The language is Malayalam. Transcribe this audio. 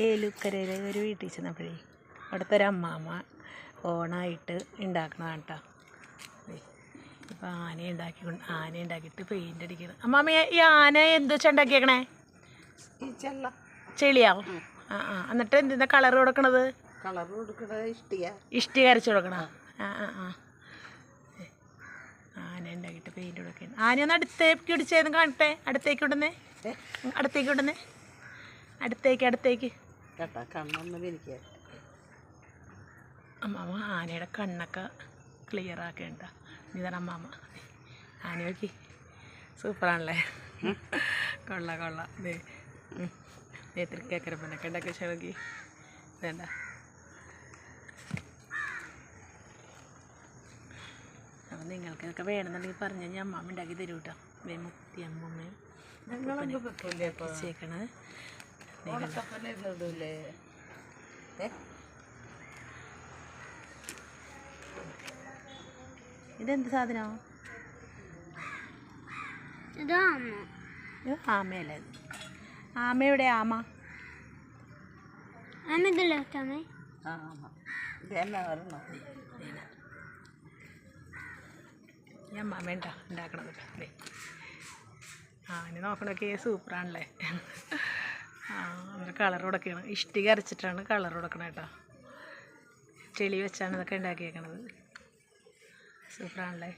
ഏലുക്കരയിലെ ഒരു വീട്ടിൽ ചെന്നപ്പോഴേ അവിടുത്തെ ഒരു അമ്മാമ്മ ഓണായിട്ട് ഉണ്ടാക്കണതാണ് കേട്ടോ. ഇപ്പം ആന ഉണ്ടാക്കിയിട്ട് പെയിൻ്റ് അടിക്കണം. അമ്മാമ്മ ഈ ആന എന്ത് വെച്ചാൽ ഉണ്ടാക്കിയേക്കണേ? ചെളിയാവും. ആ ആ എന്നിട്ട് എന്തിനാ കളർ കൊടുക്കണത്? ഇഷ്ടി കരച്ച് കൊടുക്കണം. ആ ആ ആ ആന ഉണ്ടാക്കിയിട്ട് പെയിൻ്റ് കൊടുക്കണം. ആനയൊന്ന് അടുത്തേക്ക് പിടിച്ചേന്ന് കാണട്ടെ. അടുത്തേക്ക് വിടുന്നേ, അടുത്തേക്ക് വിടുന്നേ, അടുത്തേക്ക് അമ്മാമ്മ ആനയുടെ കണ്ണൊക്കെ ക്ലിയർ ആക്കേണ്ട. ഇതാണ് അമ്മാമ്മ. ആന നോക്കി സൂപ്പറാണല്ലേ. കൊള്ളാം. തൃക്കേക്കരപ്പനൊക്കെ ഉണ്ടാക്കി നോക്കി വേണ്ട. അപ്പം നിങ്ങൾക്കൊക്കെ വേണമെന്നുണ്ടെങ്കിൽ പറഞ്ഞു കഴിഞ്ഞാൽ അമ്മാമ്മ ഉണ്ടാക്കി തരൂ കേട്ടോ. മുത്തി അമ്മമ്മയും ചേക്കണത് ഇതെന്ത് സാധനമോ? ഇത് ആമയല്ലേ? ആമയുടെ ആമ ഞാൻ വേണ്ട ഉണ്ടാക്കണത്. ആന നോക്കണൊക്കെ സൂപ്പറാണല്ലേ. കളർ കൊടുക്കണം. ഇഷ്ടിക അരച്ചിട്ടാണ് കളർ കൊടുക്കണം കേട്ടോ. ചെളി വെച്ചാണ് ഇതൊക്കെ ഉണ്ടാക്കിയേക്കണത്. സൂപ്പറാണല്ലേ.